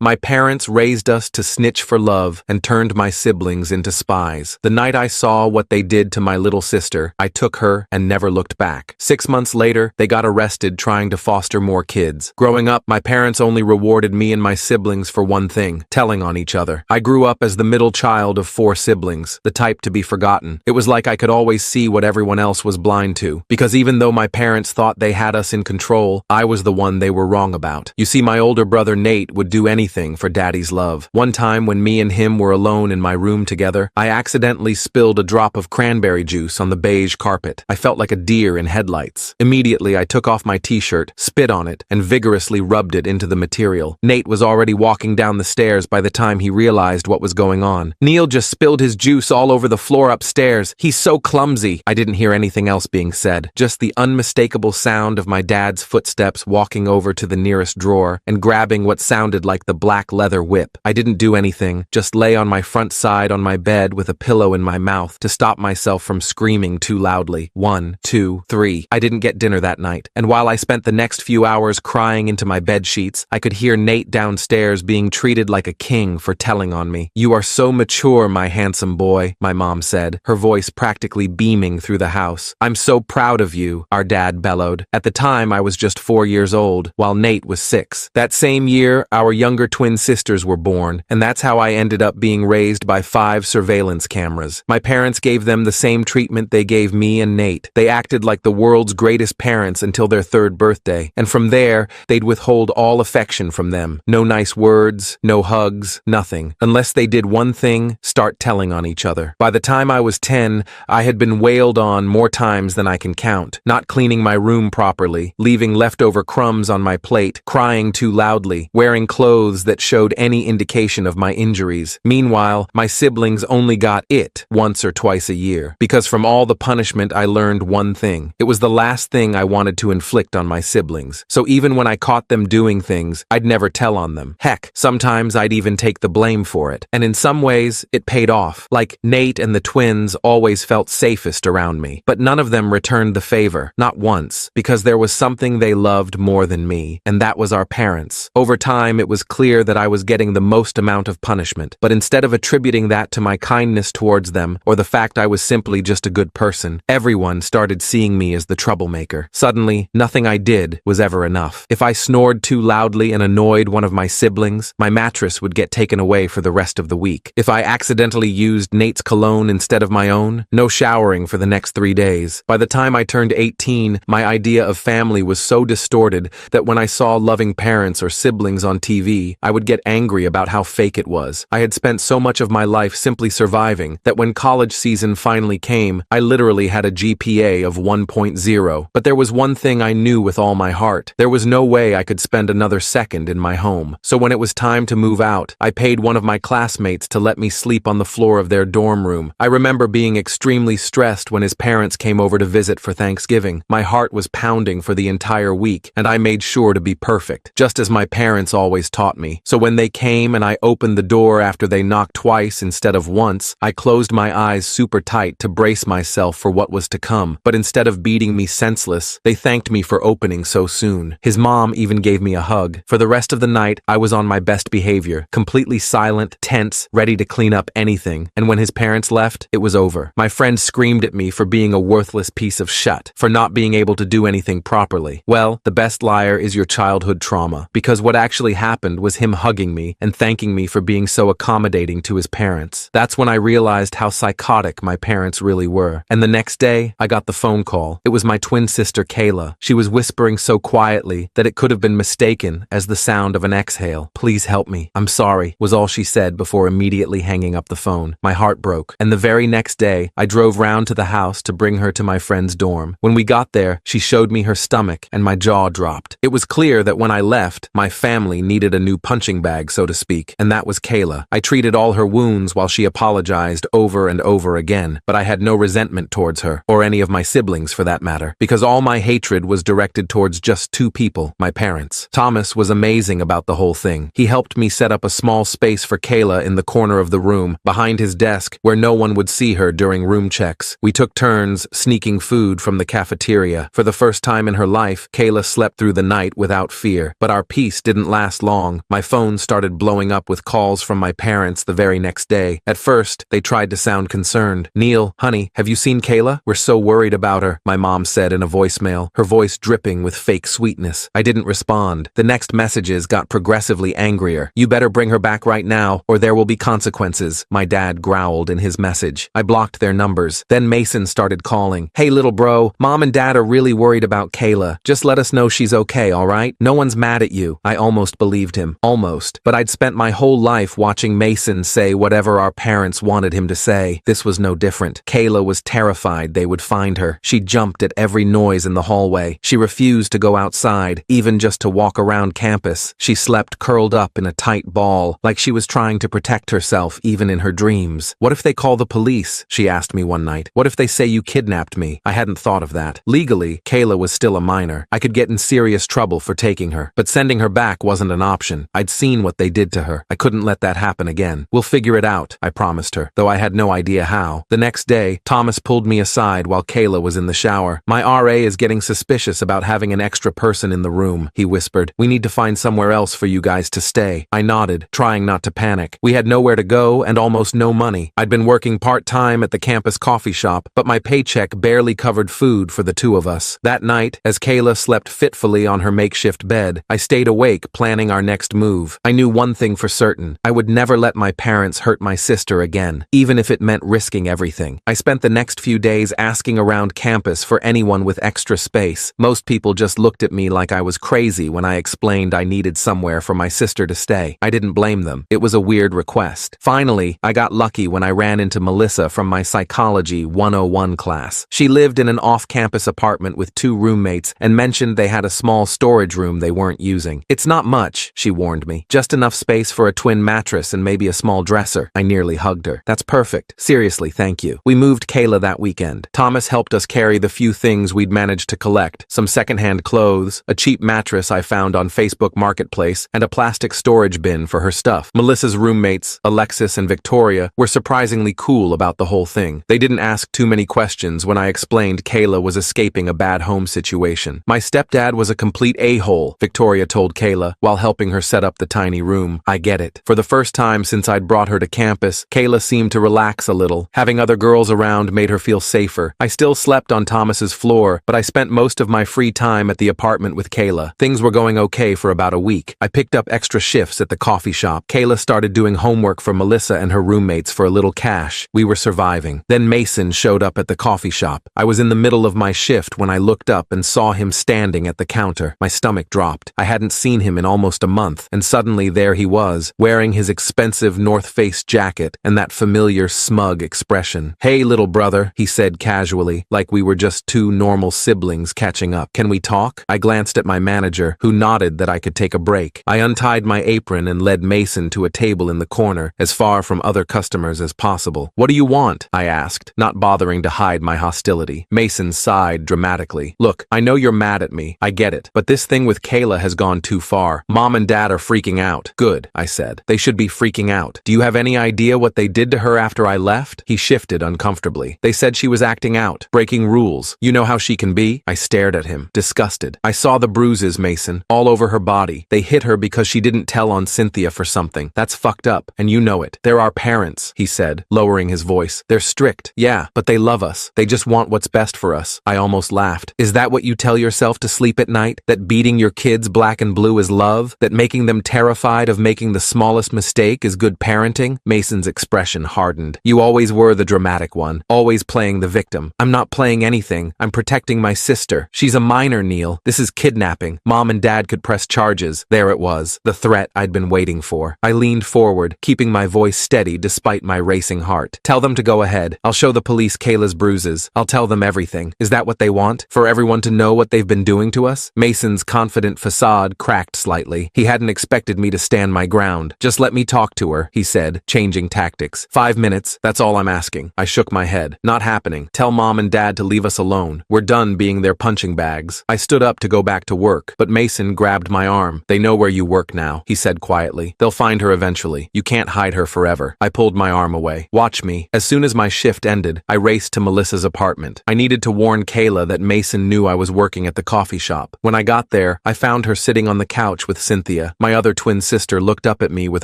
My parents raised us to snitch for love and turned my siblings into spies. The night I saw what they did to my little sister, I took her and never looked back. 6 months later, they got arrested trying to foster more kids. Growing up, my parents only rewarded me and my siblings for one thing: telling on each other. I grew up as the middle child of 4 siblings, the type to be forgotten. It was like I could always see what everyone else was blind to, because even though my parents thought they had us in control, I was the one they were wrong about. You see, my older brother Nate would do anything for Daddy's love. One time when me and him were alone in my room together, I accidentally spilled a drop of cranberry juice on the beige carpet. I felt like a deer in headlights. Immediately, I took off my t-shirt, spit on it, and vigorously rubbed it into the material. Nate was already walking down the stairs by the time he realized what was going on. Neil just spilled his juice all over the floor upstairs. He's so clumsy. I didn't hear anything else being said, just the unmistakable sound of my dad's footsteps walking over to the nearest drawer and grabbing what sounded like the black leather whip. I didn't do anything, just lay on my front side on my bed with a pillow in my mouth to stop myself from screaming too loudly. 1, 2, 3. I didn't get dinner that night, and while I spent the next few hours crying into my bed sheets, I could hear Nate downstairs being treated like a king for telling on me. "You are so mature, my handsome boy," my mom said, her voice practically beaming through the house. "I'm so proud of you," our dad bellowed. At the time, I was just 4 years old, while Nate was 6. That same year, our younger twin sisters were born, and that's how I ended up being raised by 5 surveillance cameras. My parents gave them the same treatment they gave me and Nate. They acted like the world's greatest parents until their 3rd birthday, and from there, they'd withhold all affection from them. No nice words, no hugs, nothing. Unless they did one thing: start telling on each other. By the time I was 10, I had been wailed on more times than I can count. Not cleaning my room properly, leaving leftover crumbs on my plate, crying too loudly, wearing clothes that showed any indication of my injuries. Meanwhile, my siblings only got it once or twice a year, because from all the punishment I learned one thing: it was the last thing I wanted to inflict on my siblings. So even when I caught them doing things, I'd never tell on them. Heck, sometimes I'd even take the blame for it. And in some ways, it paid off. Like, Nate and the twins always felt safest around me, but none of them returned the favor, not once, because there was something they loved more than me, and that was our parents. Over time, it was clear that I was getting the most amount of punishment, but instead of attributing that to my kindness towards them or the fact I was simply just a good person, everyone started seeing me as the troublemaker. Suddenly, nothing I did was ever enough. If I snored too loudly and annoyed one of my siblings, my mattress would get taken away for the rest of the week. If I accidentally used Nate's cologne instead of my own, no showering for the next 3 days. By the time I turned 18, my idea of family was so distorted that when I saw loving parents or siblings on TV, I would get angry about how fake it was. I had spent so much of my life simply surviving that when college season finally came, I literally had a GPA of 1.0. But there was one thing I knew with all my heart: there was no way I could spend another second in my home. So when it was time to move out, I paid one of my classmates to let me sleep on the floor of their dorm room. I remember being extremely stressed when his parents came over to visit for Thanksgiving. My heart was pounding for the entire week, and I made sure to be perfect, just as my parents always taught me. So when they came and I opened the door after they knocked twice instead of once, I closed my eyes super tight to brace myself for what was to come. But instead of beating me senseless, they thanked me for opening so soon. His mom even gave me a hug. For the rest of the night, I was on my best behavior, completely silent, tense, ready to clean up anything. And when his parents left, it was over. My friend screamed at me for being a worthless piece of shit, for not being able to do anything properly. Well, the best liar is your childhood trauma, because what actually happened was him hugging me and thanking me for being so accommodating to his parents. That's when I realized how psychotic my parents really were. And the next day, I got the phone call. It was my twin sister, Kayla. She was whispering so quietly that it could have been mistaken as the sound of an exhale. "Please help me. I'm sorry," was all she said before immediately hanging up the phone. My heart broke, and the very next day, I drove round to the house to bring her to my friend's dorm. When we got there, she showed me her stomach, and my jaw dropped. It was clear that when I left, my family needed a new punching bag, so to speak, and that was Kayla. I treated all her wounds while she apologized over and over again, but I had no resentment towards her, or any of my siblings for that matter, because all my hatred was directed towards just 2 people, my parents. Thomas was amazing about the whole thing. He helped me set up a small space for Kayla in the corner of the room, behind his desk, where no one would see her during room checks. We took turns sneaking food from the cafeteria. For the first time in her life, Kayla slept through the night without fear, but our peace didn't last long, My phone started blowing up with calls from my parents the very next day. At first, they tried to sound concerned. "Neil, honey, have you seen Kayla? We're so worried about her," my mom said in a voicemail, her voice dripping with fake sweetness. I didn't respond. The next messages got progressively angrier. "You better bring her back right now, or there will be consequences," my dad growled in his message. I blocked their numbers. Then Mason started calling. "Hey little bro, Mom and Dad are really worried about Kayla. Just let us know she's okay, alright? No one's mad at you." I almost believed him. Almost. But I'd spent my whole life watching Mason say whatever our parents wanted him to say. This was no different. Kayla was terrified they would find her. She jumped at every noise in the hallway. She refused to go outside, even just to walk around campus. She slept curled up in a tight ball, like she was trying to protect herself even in her dreams. "What if they call the police?" she asked me one night. "What if they say you kidnapped me?" I hadn't thought of that. Legally, Kayla was still a minor. I could get in serious trouble for taking her, but sending her back wasn't an option. I'd seen what they did to her. I couldn't let that happen again. "We'll figure it out," I promised her, though I had no idea how. The next day, Thomas pulled me aside while Kayla was in the shower. "My RA is getting suspicious about having an extra person in the room," he whispered. "We need to find somewhere else for you guys to stay." I nodded, trying not to panic. We had nowhere to go and almost no money. I'd been working part-time at the campus coffee shop, but my paycheck barely covered food for the two of us. That night, as Kayla slept fitfully on her makeshift bed, I stayed awake planning our next move. I knew one thing for certain. I would never let my parents hurt my sister again, even if it meant risking everything. I spent the next few days asking around campus for anyone with extra space. Most people just looked at me like I was crazy when I explained I needed somewhere for my sister to stay. I didn't blame them. It was a weird request. Finally, I got lucky when I ran into Melissa from my Psychology 101 class. She lived in an off-campus apartment with 2 roommates and mentioned they had a small storage room they weren't using. "It's not much," she warned me. "Just enough space for a twin mattress and maybe a small dresser." I nearly hugged her. "That's perfect. Seriously, thank you." We moved Kayla that weekend. Thomas helped us carry the few things we'd managed to collect: some secondhand clothes, a cheap mattress I found on Facebook Marketplace, and a plastic storage bin for her stuff. Melissa's roommates, Alexis and Victoria, were surprisingly cool about the whole thing. They didn't ask too many questions when I explained Kayla was escaping a bad home situation. "My stepdad was a complete a-hole," Victoria told Kayla while helping her set up the tiny room. "I get it." For the first time since I'd brought her to campus, Kayla seemed to relax a little. Having other girls around made her feel safer. I still slept on Thomas's floor, but I spent most of my free time at the apartment with Kayla. Things were going okay for about a week. I picked up extra shifts at the coffee shop. Kayla started doing homework for Melissa and her roommates for a little cash. We were surviving. Then Mason showed up at the coffee shop. I was in the middle of my shift when I looked up and saw him standing at the counter. My stomach dropped. I hadn't seen him in almost a month, and suddenly there he was, wearing his expensive North Face jacket and that familiar smug expression. "Hey, little brother," he said casually, like we were just 2 normal siblings catching up. "Can we talk?" I glanced at my manager, who nodded that I could take a break. I untied my apron and led Mason to a table in the corner, as far from other customers as possible. "What do you want?" I asked, not bothering to hide my hostility. Mason sighed dramatically. "Look, I know you're mad at me. I get it. But this thing with Kayla has gone too far. Mom and Dad are freaking out." "Good," I said. "They should be freaking out. Do you have any idea what they did to her after I left?" He shifted uncomfortably. "They said she was acting out, breaking rules. You know how she can be?" I stared at him, disgusted. "I saw the bruises, Mason, all over her body. They hit her because she didn't tell on Cynthia for something. That's fucked up, and you know it. They're our parents," he said, lowering his voice. "They're strict, yeah, but they love us. They just want what's best for us." I almost laughed. "Is that what you tell yourself to sleep at night? That beating your kids black and blue is love? That making them terrified of making the smallest mistake is good parenting?" Mason's expression hardened. "You always were the dramatic one, always playing the victim." "I'm not playing anything. I'm protecting my sister. She's a minor, Neil. This is kidnapping. Mom and Dad could press charges." There it was, the threat I'd been waiting for. I leaned forward, keeping my voice steady despite my racing heart. "Tell them to go ahead. I'll show the police Kayla's bruises. I'll tell them everything. Is that what they want? For everyone to know what they've been doing to us?" Mason's confident facade cracked slightly. He hadn't expected me to stand my ground. "Just let me talk to her," he said, changing tactics. 5 minutes, that's all I'm asking." I shook my head. "Not happening. Tell Mom and Dad to leave us alone. We're done being their punching bags." I stood up to go back to work, but Mason grabbed my arm. "They know where you work now," he said quietly. "They'll find her eventually. You can't hide her forever." I pulled my arm away. "Watch me." As soon as my shift ended, I raced to Melissa's apartment. I needed to warn Kayla that Mason knew I was working at the coffee shop. When I got there, I found her sitting on the couch with Cynthia. My other twin sister looked up at me with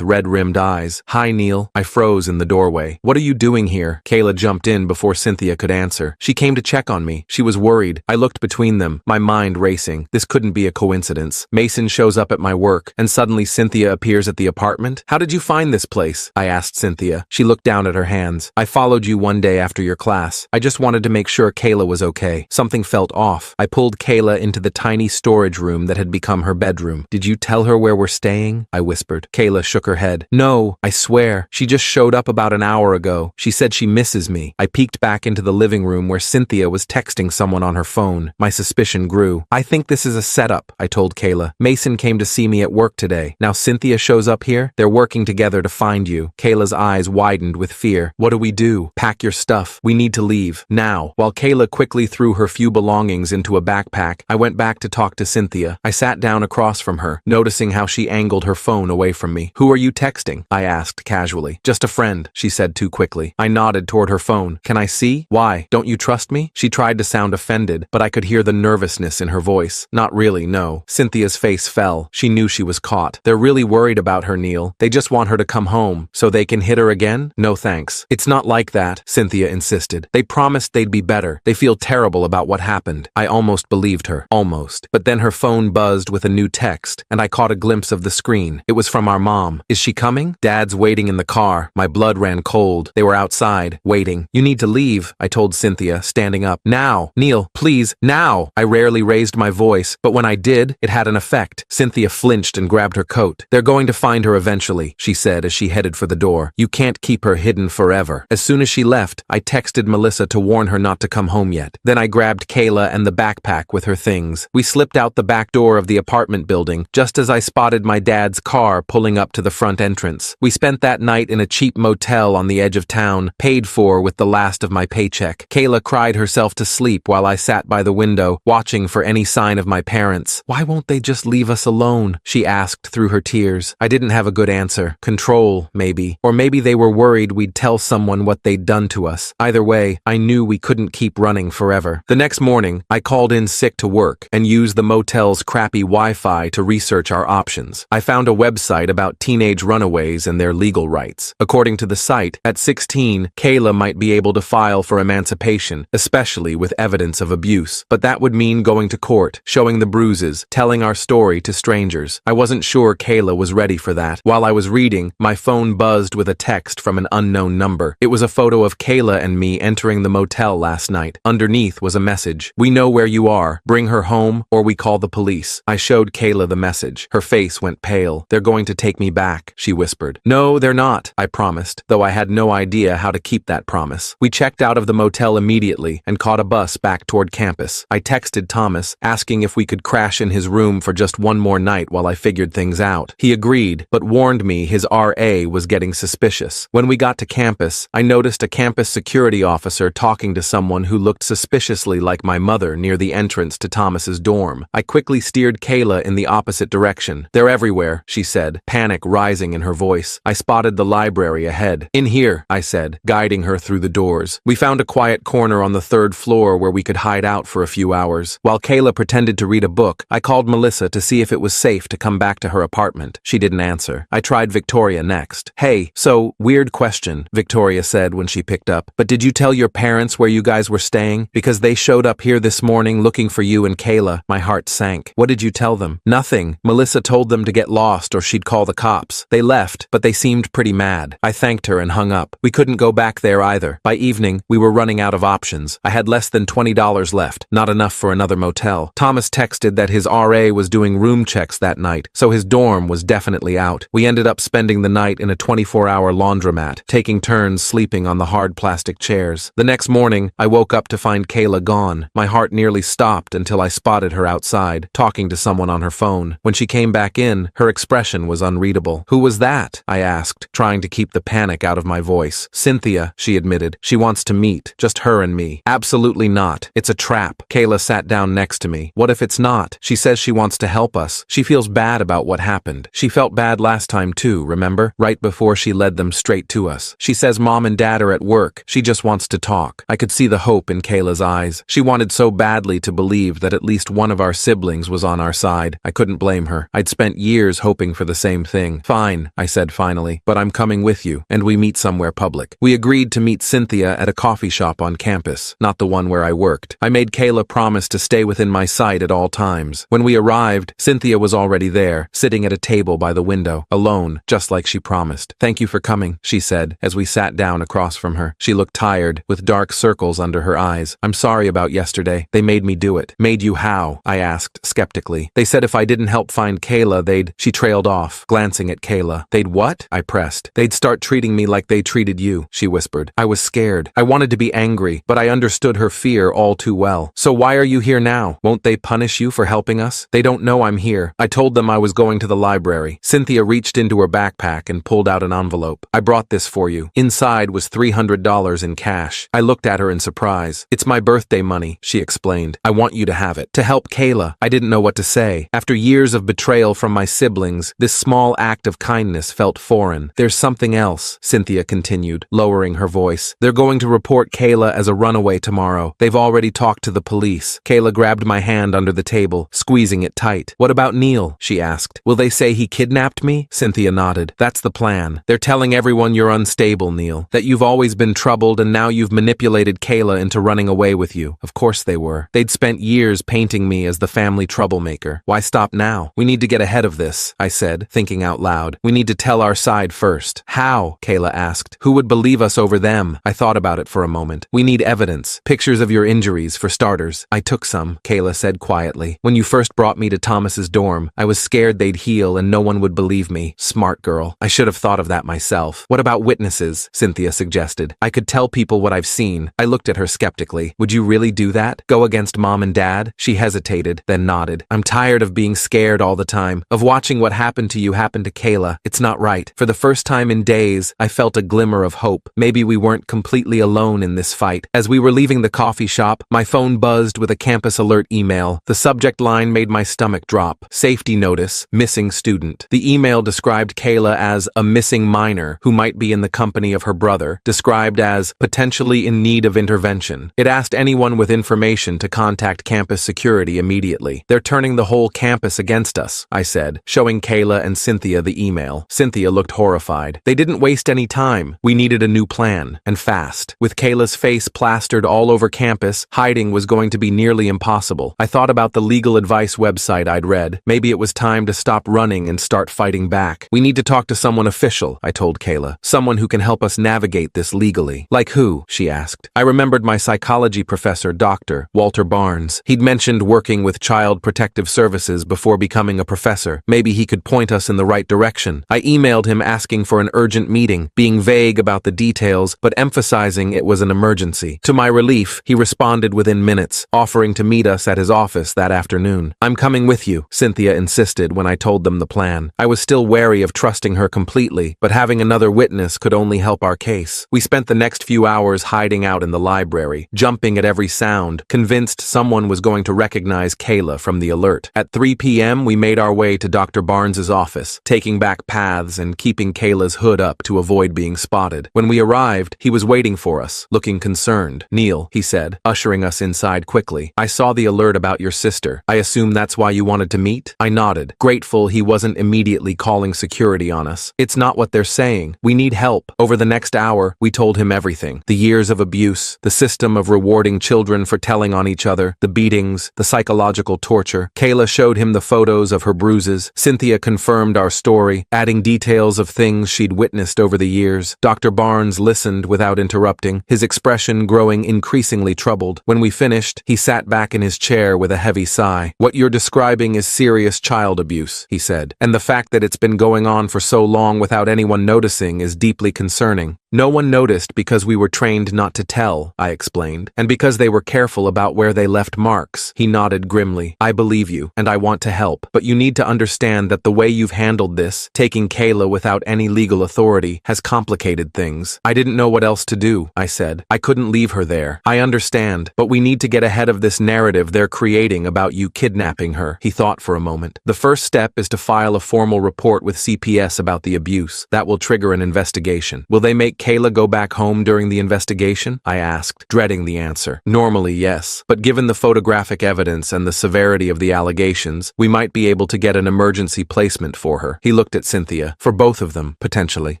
red-rimmed eyes. Hi, Neil. I froze in the doorway. What are you doing here? Kayla jumped in before Cynthia could answer. She came to check on me. She was worried. I looked between them, my mind racing. This couldn't be a coincidence. Mason shows up at my work, and suddenly Cynthia appears at the apartment. How did you find this place? I asked Cynthia. She looked down at her hands. I followed you one day after your class. I just wanted to make sure Kayla was okay. Something felt off. I pulled Kayla into the tiny storage room that had become her bedroom. Did you tell her where we're staying? I whispered. Kayla shook her head. No, I swear. She just showed up about an hour ago. She said she misses me. I peeked back into the living room where Cynthia was texting someone on her phone. My suspicion grew. I think this is a setup, I told Kayla. Mason came to see me at work today. Now Cynthia shows up here? They're working together to find you. Kayla's eyes widened with fear. What do we do? Pack your stuff. We need to leave. Now. While Kayla quickly threw her few belongings into a backpack, I went back to talk to Cynthia. I sat down across from her, noticing how she angled her phone away from me. Who are you texting? I asked casually. Just a friend, she said too quickly. I nodded toward her phone. Can I see? Why? Don't you trust me? She tried to sound offended, but I could hear the nervousness in her voice. Not really, no. Cynthia's face fell. She knew she was caught. They're really worried about her, Neil. They just want her to come home, so they can hit her again? No thanks. It's not like that, Cynthia insisted. They promised they'd be better. They feel terrible about what happened. I almost believed her. Almost. But then her phone buzzed with a new text, and I caught a glimpse of the screen. It was from our mom. Is she coming? Dad's waiting in the car. My blood ran cold. They were outside, waiting. You need to leave, I told Cynthia, standing up. Now. Neil, please, now. I rarely raised my voice, but when I did, it had an effect. Cynthia flinched and grabbed her coat. They're going to find her eventually, she said as she headed for the door. You can't keep her hidden forever. As soon as she left, I texted Melissa to warn her not to come home yet. Then I grabbed Kayla and the backpack with her things. We slipped out the back door of the apartment building, just as I spotted my dad's car pulling up to the front entrance. We spent that night in a cheap motel on the edge of town, paid for with the last of my paycheck. Kayla cried herself to sleep while I sat by the window, watching for any sign of my parents. Why won't they just leave us alone? She asked through her tears. I didn't have a good answer. Control, maybe. Or maybe they were worried we'd tell someone what they'd done to us. Either way, I knew we couldn't keep running forever. The next morning, I called in sick to work and used the motel's crappy Wi-Fi to research our options. I found a website about teenage runaways and their legal rights. According to the site, at 16, Kayla might be able to file for emancipation, especially with evidence of abuse. But that would mean going to court, showing the bruises, telling our story to strangers. I wasn't sure Kayla was ready for that. While I was reading, my phone buzzed with a text from an unknown number. It was a photo of Kayla and me entering the motel last night. Underneath was a message. We know where you are. Bring her home, or we call the police. I showed Kayla the message. Her face went pale. They're going to take me back, she whispered. No, they're not, I promised, though I had no idea how to keep that promise. We checked out of the motel immediately and caught a bus back toward campus. I texted Thomas, asking if we could crash in his room for just one more night while I figured things out. He agreed, but warned me his RA was getting suspicious. When we got to campus, I noticed a campus security officer talking to someone who looked suspiciously like my mother near the entrance to Thomas's dorm. I quickly steered Kayla in the opposite direction. They're everywhere, she said, panic rising in her voice. I spotted the library ahead. In here, I said, guiding her through the doors. We found a quiet corner on the third floor where we could hide out for a few hours. While Kayla pretended to read a book, I called Melissa to see if it was safe to come back to her apartment. She didn't answer. I tried Victoria next. Hey, so, weird question, Victoria said when she picked up. But did you tell your parents where you guys were staying? Because they showed up here this morning looking for you and Kayla. My heart sank. What did you tell them? Nothing. Melissa told them to get lost or she'd call the cops. They left, but they seemed pretty mad. I thanked her and hung up. We couldn't go back there either. By evening, we were running out of options. I had less than $20 left, not enough for another motel. Thomas texted that his RA was doing room checks that night, so his dorm was definitely out. We ended up spending the night in a 24-hour laundromat, taking turns sleeping on the hard plastic chairs. The next morning, I woke up to find Kayla gone. My heart nearly stopped until I spotted her outside, talking to someone on her phone. When she came back in, her expression was unreadable. Who was that? I asked, trying to keep the panic out of my voice. Cynthia, she admitted. She wants to meet, just her and me. Absolutely not. It's a trap. Kayla sat down next to me. What if it's not? She says she wants to help us. She feels bad about what happened. She felt bad last time too, remember? Right before she led them straight to us. She says mom and dad are at work. She just wants to talk. I could see the hope in Kayla's eyes. She wanted so badly to believe that at least one of our siblings was on our side. I couldn't blame her. I'd spent spent years hoping for the same thing. Fine, I said finally, but I'm coming with you, and we meet somewhere public. We agreed to meet Cynthia at a coffee shop on campus, not the one where I worked. I made Kayla promise to stay within my sight at all times. When we arrived, Cynthia was already there, sitting at a table by the window, alone, just like she promised. Thank you for coming, she said, as we sat down across from her. She looked tired, with dark circles under her eyes. I'm sorry about yesterday. They made me do it. Made you how? I asked, skeptically. They said if I didn't help find Kayla, She trailed off, glancing at Kayla. They'd what? I pressed. They'd start treating me like they treated you, she whispered. I was scared. I wanted to be angry, but I understood her fear all too well. So why are you here now? Won't they punish you for helping us? They don't know I'm here. I told them I was going to the library. Cynthia reached into her backpack and pulled out an envelope. I brought this for you. Inside was $300 in cash. I looked at her in surprise. It's my birthday money, she explained. I want you to have it. To help Kayla. I didn't know what to say. After years of betrayal from my siblings, this small act of kindness felt foreign. There's something else, Cynthia continued, lowering her voice. They're going to report Kayla as a runaway tomorrow. They've already talked to the police. Kayla grabbed my hand under the table, squeezing it tight. What about Neil? She asked. Will they say he kidnapped me? Cynthia nodded. That's the plan. They're telling everyone you're unstable, Neil. That you've always been troubled and now you've manipulated Kayla into running away with you. Of course they were. They'd spent years painting me as the family troublemaker. Why stop now? We need to get ahead of this, I said, thinking out loud. We need to tell our side first. How? Kayla asked. Who would believe us over them? I thought about it for a moment. We need evidence. Pictures of your injuries, for starters. I took some, Kayla said quietly. When you first brought me to Thomas's dorm, I was scared they'd heal and no one would believe me. Smart girl. I should have thought of that myself. What about witnesses? Cynthia suggested. I could tell people what I've seen. I looked at her skeptically. Would you really do that? Go against Mom and Dad? She hesitated, then nodded. I'm tired of being scared all the time, of watching what happened to you happen to Kayla. It's not right. For the first time in days, I felt a glimmer of hope. Maybe we weren't completely alone in this fight. As we were leaving the coffee shop, my phone buzzed with a campus alert email. The subject line made my stomach drop. Safety notice, missing student. The email described Kayla as a missing minor who might be in the company of her brother, described as potentially in need of intervention. It asked anyone with information to contact campus security immediately. They're turning the whole campus against us, I said, showing Kayla and Cynthia the email. Cynthia looked horrified. They didn't waste any time. We needed a new plan, and fast. With Kayla's face plastered all over campus, hiding was going to be nearly impossible. I thought about the legal advice website I'd read. Maybe it was time to stop running and start fighting back. We need to talk to someone official, I told Kayla. Someone who can help us navigate this legally. Like who? She asked. I remembered my psychology professor, Dr. Walter Barnes. He'd mentioned working with Child Protective Services before becoming a professor. Maybe he could point us in the right direction. I emailed him asking for an urgent meeting, being vague about the details, but emphasizing it was an emergency. To my relief, he responded within minutes, offering to meet us at his office that afternoon. I'm coming with you, Cynthia insisted when I told them the plan. I was still wary of trusting her completely, but having another witness could only help our case. We spent the next few hours hiding out in the library, jumping at every sound, convinced someone was going to recognize Kayla from the alert. At 3 p.m., we made our way to Dr. Barnes's office, taking back paths and keeping Kayla's hood up to avoid being spotted. When we arrived, he was waiting for us, looking concerned. Neil, he said, ushering us inside quickly. I saw the alert about your sister. I assume that's why you wanted to meet? I nodded, grateful he wasn't immediately calling security on us. It's not what they're saying. We need help. Over the next hour, we told him everything. The years of abuse, the system of rewarding children for telling on each other, the beatings, the psychological torture. Kayla showed him the photos of her bruises. Cynthia confirmed our story, adding details of things she'd witnessed over the years. Dr. Barnes listened without interrupting, his expression growing increasingly troubled. When we finished, he sat back in his chair with a heavy sigh. What you're describing is serious child abuse, he said, and the fact that it's been going on for so long without anyone noticing is deeply concerning. No one noticed because we were trained not to tell, I explained, and because they were careful about where they left marks. He nodded grimly. I believe you, and I want to help, but you need to understand that the way you've handled this, taking Kayla without any legal authority, has complicated things. I didn't know what else to do, I said. I couldn't leave her there. I understand, but we need to get ahead of this narrative they're creating about you kidnapping her. He thought for a moment. The first step is to file a formal report with CPS about the abuse. That will trigger an investigation. Will they make Kayla go back home during the investigation? I asked, dreading the answer. Normally, yes, but given the photographic evidence and the severity of the allegations, we might be able to get an emergency placement for her. He looked at Cynthia. For both of them, potentially.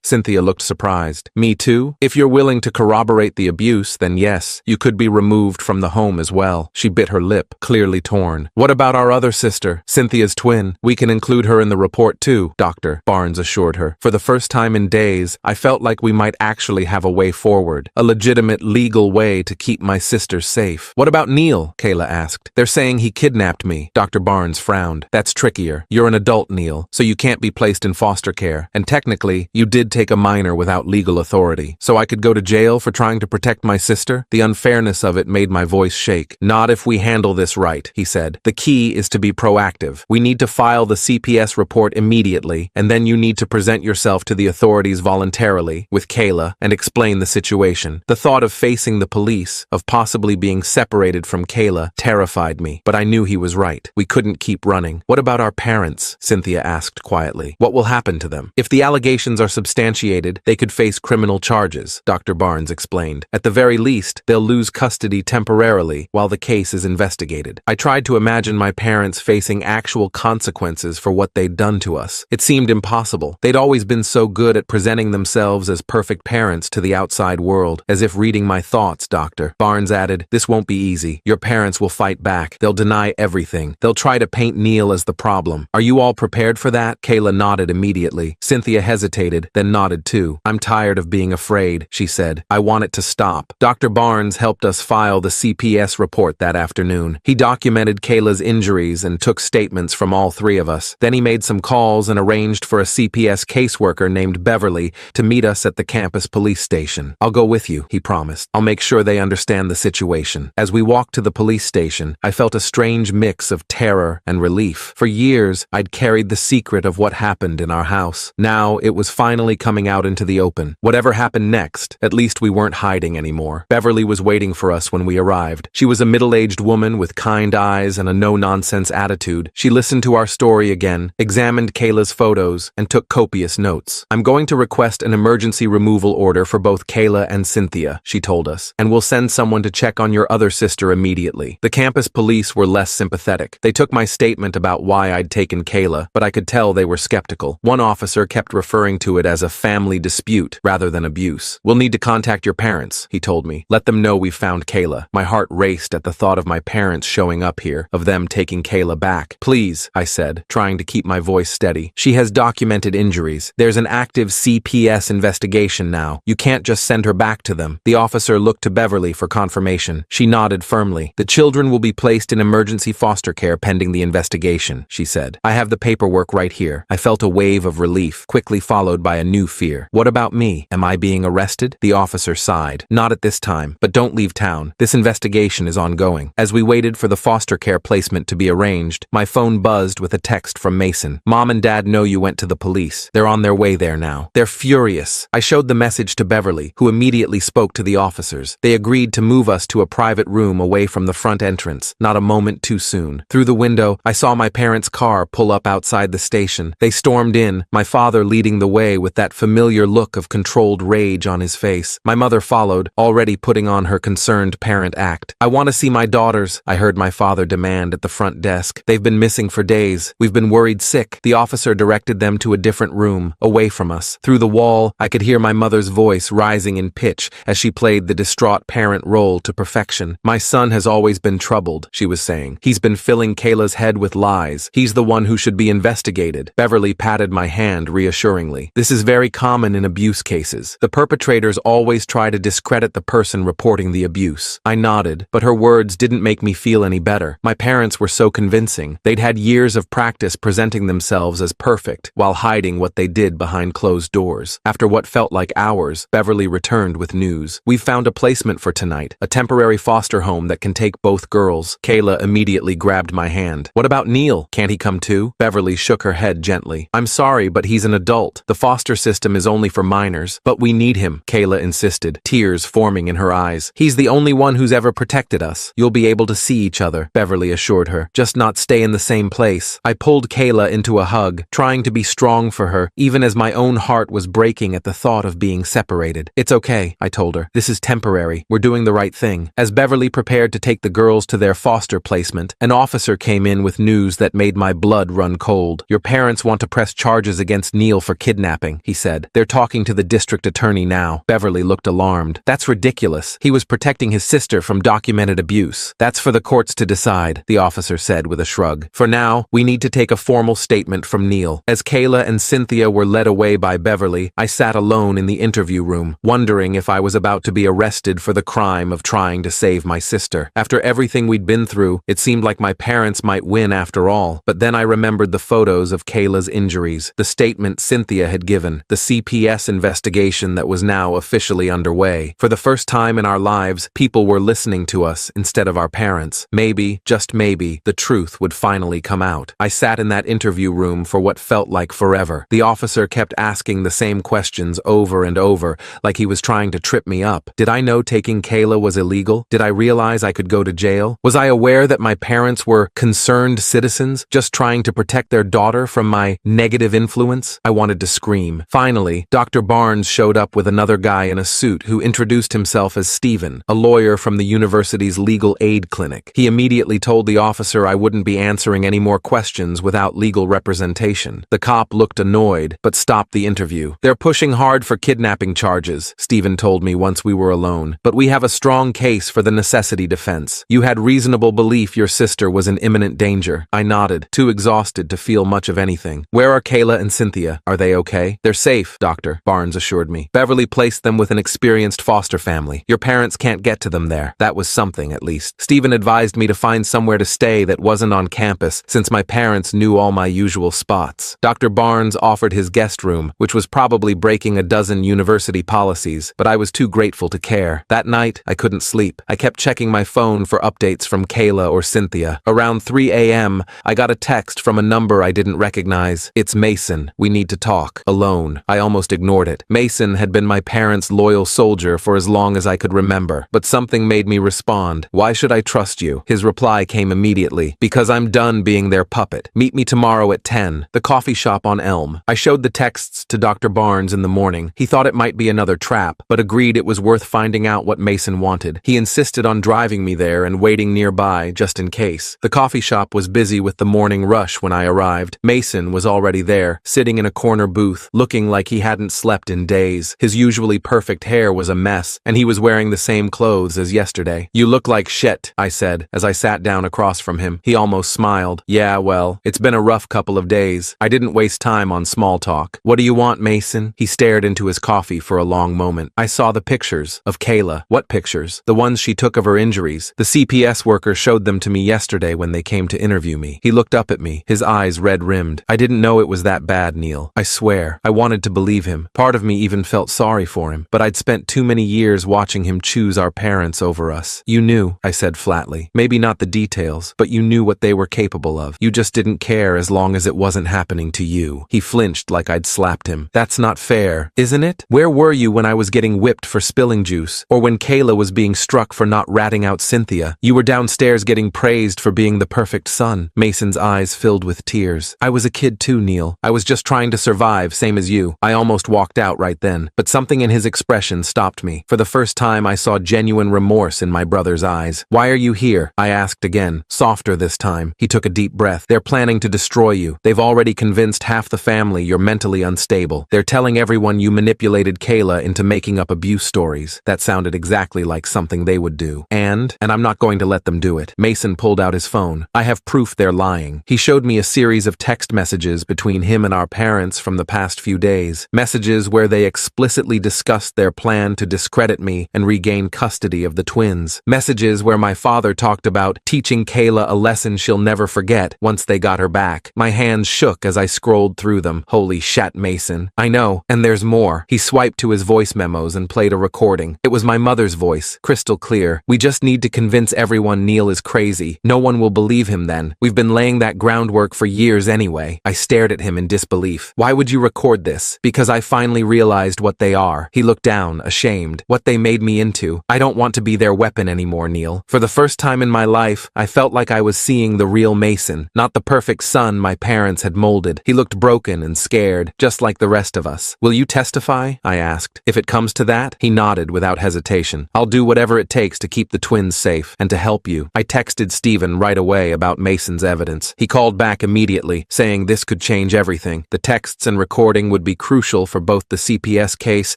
Cynthia looked surprised. Me too? If you're willing to corroborate the abuse, then yes, you could be removed from the home as well. She bit her lip, clearly torn. What about our other sister, Cynthia's twin? We can include her in the report too, Dr. Barnes assured her. For the first time in days, I felt like we might actually have a way forward, a legitimate legal way to keep my sister safe. What about Neil? Kayla asked. They're saying he kidnapped me. Dr. Barnes frowned. That's trickier. You're an adult, Neil, so you can't be placed in foster care. And technically, you did take a minor without legal authority. So I could go to jail for trying to protect my sister? The unfairness of it made my voice shake. Not if we handle this right, he said. The key is to be proactive. We need to file the CPS report immediately, and then you need to present yourself to the authorities voluntarily, with Kayla, and explain the situation. The thought of facing the police, of possibly being separated from Kayla, terrified me, but I knew he was right. We couldn't keep running. What about our parents? Cynthia asked quietly. What will happen to them? If the allegations are substantiated, they could face criminal charges, Dr. Barnes explained. At the very least, they'll lose custody temporarily while the case is investigated. I tried to imagine my parents facing actual consequences for what they'd done to us. It seemed impossible. They'd always been so good at presenting themselves as perfect parents to the outside world, as if reading my thoughts, Dr. Barnes added. This won't be easy. Your parents will fight back. They'll deny everything. They'll try to paint Neil as the problem. Are you all prepared for that? Kayla nodded immediately. Cynthia hesitated, then nodded too. I'm tired of being afraid, she said. I want it to stop. Dr. Barnes helped us file the CPS report that afternoon. He documented Kayla's injuries and took statements from all three of us. Then he made some calls and arranged for a CPS caseworker named Beverly to meet us at the campus police station. I'll go with you, he promised. I'll make sure they understand the situation. As we walked to the police station, I felt a strange mix of terror and relief. For years, I'd carried the secret of what happened in our house. Now, it was finally coming out into the open. Whatever happened next, at least we weren't hiding anymore. Beverly was waiting for us when we arrived. She was a middle-aged woman with kind eyes and a no-nonsense attitude. She listened to our story again, examined Kayla's photos, and took copious notes. I'm going to request an emergency removal order for both Kayla and Cynthia, she told us, and we'll send someone to check on your other sister immediately. The campus police were less sympathetic. They took my statement about why I'd taken Kayla, but I could tell they were skeptical. One officer kept referring to it as a family dispute rather than abuse. We'll need to contact your parents, he told me. Let them know we've found Kayla. My heart raced at the thought of my parents showing up here, of them taking Kayla back. Please, I said, trying to keep my voice steady. She has documented injuries. There's an active CPS investigation now. You can't just send her back to them. The officer looked to Beverly for confirmation. She nodded firmly. The children will be placed in emergency foster care pending the investigation, she said. I have the paperwork right here. I felt a wave of relief, quickly followed by a new fear. What about me? Am I being arrested? The officer sighed. Not at this time, but don't leave town. This investigation is ongoing. As we waited for the foster care placement to be arranged, my phone buzzed with a text from Mason. Mom and Dad know you went to the police. They're on their way there now. They're furious. I showed the message to Beverly, who immediately spoke to the officers. They agreed to move us to a private room away from the front entrance, not a moment too soon. Through the window, I saw my parents' car pull up outside the station. They stormed in, my father leading the way with that familiar look of controlled rage on his face. My mother followed, already putting on her concerned parent act. I want to see my daughters, I heard my father demand at the front desk. They've been missing for days. We've been worried sick. The officer directed them to a different room, away from us. Through the wall, I could hear my mother's voice rising in pitch as she played the distraught parent role to perfection. My son has always been troubled, she was saying. He's been filling Kayla's head with lies. He's the one who should be investigated. Beverly patted my hand reassuringly. This is very common in abuse cases. The perpetrators always try to discredit the person reporting the abuse. I nodded, but her words didn't make me feel any better. My parents were so convincing. They'd had years of practice presenting themselves as perfect while hiding what they did behind closed doors. After what felt like hours, Beverly returned with news. We've found a placement for tonight, a temporary foster home that can take both girls. Kayla immediately grabbed my hand. What about Neil? Can't he come too? Beverly shook her head gently. I'm sorry, but he's an adult. The foster system is only for minors. But we need him, Kayla insisted, tears forming in her eyes. He's the only one who's ever protected us. You'll be able to see each other, Beverly assured her. Just not stay in the same place. I pulled Kayla into a hug, trying to be strong for her, even as my own heart was breaking at the thought of being being separated. It's okay, I told her. This is temporary. We're doing the right thing. As Beverly prepared to take the girls to their foster placement, an officer came in with news that made my blood run cold. Your parents want to press charges against Neil for kidnapping, he said. They're talking to the district attorney now. Beverly looked alarmed. That's ridiculous. He was protecting his sister from documented abuse. That's for the courts to decide, the officer said with a shrug. For now, we need to take a formal statement from Neil. As Kayla and Cynthia were led away by Beverly, I sat alone in the interview room, wondering if I was about to be arrested for the crime of trying to save my sister. After everything we'd been through, it seemed like my parents might win after all. But then I remembered the photos of Kayla's injuries, the statement Cynthia had given, the CPS investigation that was now officially underway. For the first time in our lives, people were listening to us instead of our parents. Maybe, just maybe, the truth would finally come out. I sat in that interview room for what felt like forever. The officer kept asking the same questions over and over, like he was trying to trip me up. Did I know taking Kayla was illegal? Did I realize I could go to jail? Was I aware that my parents were concerned citizens, just trying to protect their daughter from my negative influence? I wanted to scream. Finally, Dr. Barnes showed up with another guy in a suit who introduced himself as Stephen, a lawyer from the university's legal aid clinic. He immediately told the officer I wouldn't be answering any more questions without legal representation. The cop looked annoyed, but stopped the interview. They're pushing hard for kidnapping charges, Stephen told me once we were alone. But we have a strong case for the necessity defense. You had reasonable belief your sister was in imminent danger. I nodded, too exhausted to feel much of anything. Where are Kayla and Cynthia? Are they okay? They're safe, Doctor, Barnes assured me. Beverly placed them with an experienced foster family. Your parents can't get to them there. That was something, at least. Stephen advised me to find somewhere to stay that wasn't on campus, since my parents knew all my usual spots. Dr. Barnes offered his guest room, which was probably breaking a dozen university policies, but I was too grateful to care. That night, I couldn't sleep. I kept checking my phone for updates from Kayla or Cynthia. Around 3 a.m., I got a text from a number I didn't recognize. It's Mason. We need to talk. Alone. I almost ignored it. Mason had been my parents' loyal soldier for as long as I could remember, but something made me respond. Why should I trust you? His reply came immediately. Because I'm done being their puppet. Meet me tomorrow at 10. The coffee shop on Elm. I showed the texts to Dr. Barnes in the morning. He thought it might be another trap, but agreed it was worth finding out what Mason wanted. He insisted on driving me there and waiting nearby just in case. The coffee shop was busy with the morning rush when I arrived. Mason was already there, sitting in a corner booth, looking like he hadn't slept in days. His usually perfect hair was a mess, and he was wearing the same clothes as yesterday. You look like shit, I said, as I sat down across from him. He almost smiled. Yeah, well, it's been a rough couple of days. I didn't waste time on small talk. What do you want, Mason? He stared into his coffee for a long moment. I saw the pictures of Kayla. What pictures? The ones she took of her injuries. The CPS worker showed them to me yesterday when they came to interview me. He looked up at me, his eyes red-rimmed. I didn't know it was that bad, Neil. I swear. I wanted to believe him. Part of me even felt sorry for him, but I'd spent too many years watching him choose our parents over us. You knew, I said flatly. Maybe not the details, but you knew what they were capable of. You just didn't care as long as it wasn't happening to you. He flinched like I'd slapped him. That's not fair, isn't it? Where were you when I was getting whipped for spilling juice? Or when Kayla was being struck for not ratting out Cynthia? You were downstairs getting praised for being the perfect son. Mason's eyes filled with tears. I was a kid too, Neil. I was just trying to survive, same as you. I almost walked out right then, but something in his expression stopped me. For the first time, I saw genuine remorse in my brother's eyes. Why are you here? I asked again, softer this time. He took a deep breath. They're planning to destroy you. They've already convinced half the family you're mentally unstable. They're telling everyone you manipulated Kayla into making up abuse stories. That sounded exactly like something they would do. And I'm not going to let them do it. Mason pulled out his phone. I have proof they're lying. He showed me a series of text messages between him and our parents from the past few days. Messages where they explicitly discussed their plan to discredit me and regain custody of the twins. Messages where my father talked about teaching Kayla a lesson she'll never forget once they got her back. My hands shook as I scrolled through them. Holy shat, Mason. I know, and there's more. He swiped to his voice memos and played a recording. It was my mother's voice, crystal clear. We just need to convince everyone Neil is crazy. No one will believe him then. We've been laying that groundwork for years anyway. I stared at him in disbelief. Why would you record this? Because I finally realized what they are. He looked down, ashamed. What they made me into. I don't want to be their weapon anymore, Neil. For the first time in my life, I felt like I was seeing the real Mason, not the perfect son my parents had molded. He looked broken and scared, just like the rest of us. Will you testify? testify? I asked. If it comes to that? He nodded without hesitation. I'll do whatever it takes to keep the twins safe and to help you. I texted Stephen right away about Mason's evidence. He called back immediately, saying this could change everything. The texts and recording would be crucial for both the CPS case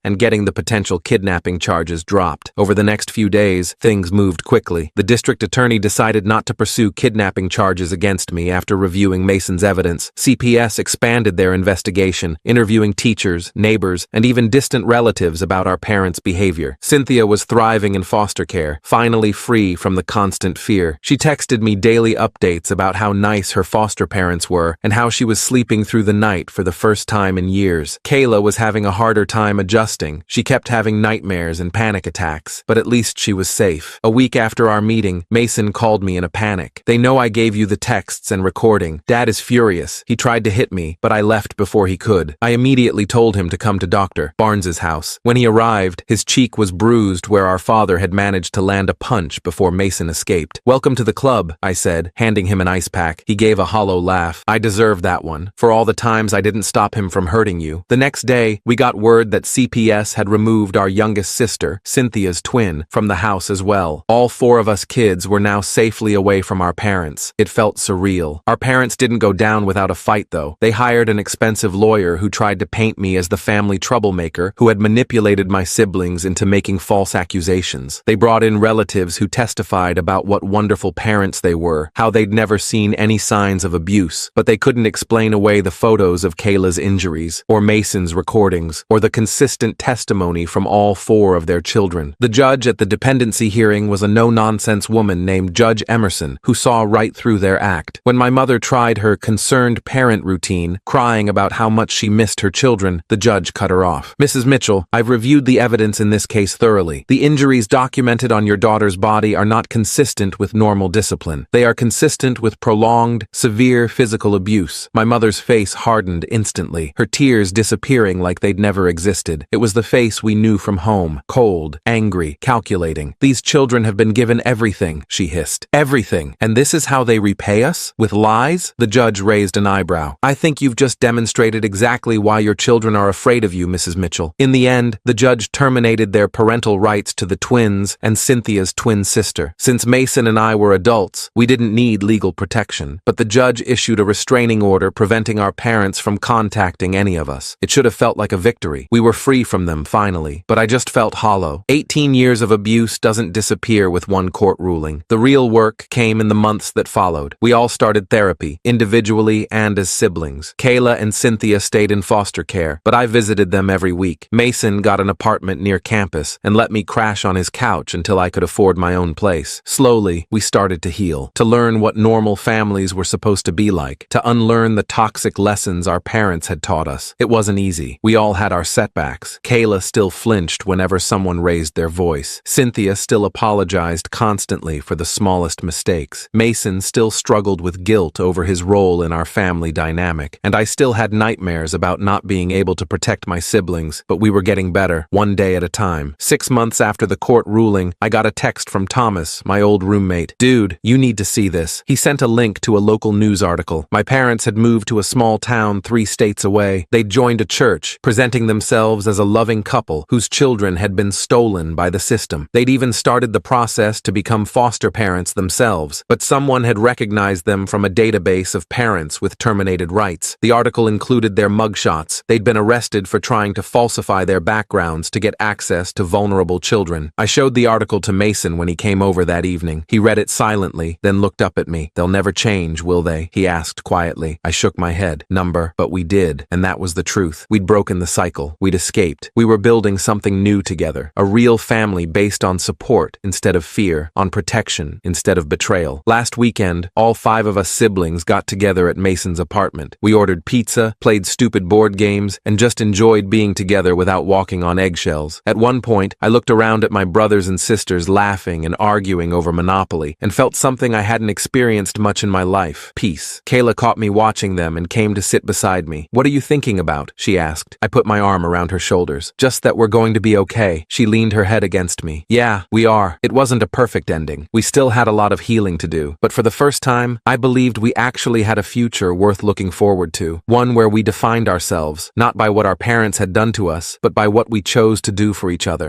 and getting the potential kidnapping charges dropped. Over the next few days, things moved quickly. The district attorney decided not to pursue kidnapping charges against me after reviewing Mason's evidence. CPS expanded their investigation, interviewing teachers, neighbors, and even distant relatives about our parents' behavior. Cynthia was thriving in foster care, finally free from the constant fear. She texted me daily updates about how nice her foster parents were and how she was sleeping through the night for the first time in years. Kayla was having a harder time adjusting. She kept having nightmares and panic attacks, but at least she was safe. A week after our meeting, Mason called me in a panic. They know I gave you the texts and recording. Dad is furious. He tried to hit me, but I left before he could. I immediately told him to come to Dr. Barnes's house. When he arrived, his cheek was bruised where our father had managed to land a punch before Mason escaped. "Welcome to the club," I said, handing him an ice pack. He gave a hollow laugh. "I deserved that one, for all the times I didn't stop him from hurting you." The next day, we got word that CPS had removed our youngest sister, Cynthia's twin, from the house as well. All four of us kids were now safely away from our parents. It felt surreal. Our parents didn't go down without a fight, though. They hired an expensive lawyer who tried to paint me as the family troublemaker who had manipulated my siblings into making false accusations. They brought in relatives who testified about what wonderful parents they were, how they'd never seen any signs of abuse, but they couldn't explain away the photos of Kayla's injuries, or Mason's recordings, or the consistent testimony from all four of their children. The judge at the dependency hearing was a no-nonsense woman named Judge Emerson, who saw right through their act. When my mother tried her concerned parent routine, crying about how much she missed her children, the judge cut her off. "Mrs. Mitchell, I've reviewed the evidence in this case thoroughly. The injuries documented on your daughter's body are not consistent with normal discipline. They are consistent with prolonged, severe physical abuse." My mother's face hardened instantly, her tears disappearing like they'd never existed. It was the face we knew from home, cold, angry, calculating. "These children have been given everything," she hissed. "Everything. And this is how they repay us? With lies?" The judge raised an eyebrow. "I think you've just demonstrated exactly why your children are afraid of you, Mrs. Mitchell." In the end, the judge terminated their parental rights to the twins and Cynthia's twin sister. Since Mason and I were adults, we didn't need legal protection, but the judge issued a restraining order preventing our parents from contacting any of us. It should have felt like a victory. We were free from them finally, but I just felt hollow. 18 years of abuse doesn't disappear with one court ruling. The real work came in the months that followed. We all started therapy, individually and as siblings. Kayla and Cynthia stayed in foster care, but I visited them every week. Mason got an apartment near campus and let me crash on his couch until I could afford my own place. Slowly, we started to heal, to learn what normal families were supposed to be like, to unlearn the toxic lessons our parents had taught us. It wasn't easy. We all had our setbacks. Kayla still flinched whenever someone raised their voice. Cynthia still apologized constantly for the smallest mistakes. Mason still struggled with guilt over his role in our family dynamic, and I still had nightmares about not being able to protect my siblings, but we were getting better, one day at a time. 6 months after the court ruling, I got a text from Thomas, my old roommate. "Dude, you need to see this." He sent a link to a local news article. My parents had moved to a small town 3 states away. They'd joined a church, presenting themselves as a loving couple whose children had been stolen by the system. They'd even started the process to become foster parents themselves, but someone had recognized them from a database of parents with terminated rights. The article included their mugshots. They'd been arrested for trying to falsify their backgrounds to get access to vulnerable children. I showed the article to Mason when he came over that evening. He read it silently, then looked up at me. "They'll never change, will they?" he asked quietly. I shook my head. "Number, but we did, and that was the truth. We'd broken the cycle. We'd escaped. We were building something new together, a real family based on support instead of fear, on protection instead of betrayal." Last weekend, all 5 of us siblings got together at Mason's apartment. We ordered pizza, played stupid board games, and just enjoyed being together without walking on eggshells. At one point, I looked around at my brothers and sisters laughing and arguing over Monopoly, and felt something I hadn't experienced much in my life: peace. Kayla caught me watching them and came to sit beside me. "What are you thinking about?" she asked. I put my arm around her shoulders. "Just that we're going to be okay." She leaned her head against me. "Yeah, we are. It wasn't a perfect ending. We still had a lot of healing to do. But for the first time, I believed we actually had a future worth looking forward to. One where we defined ourselves, not by what our parents had had done to us, but by what we chose to do for each other.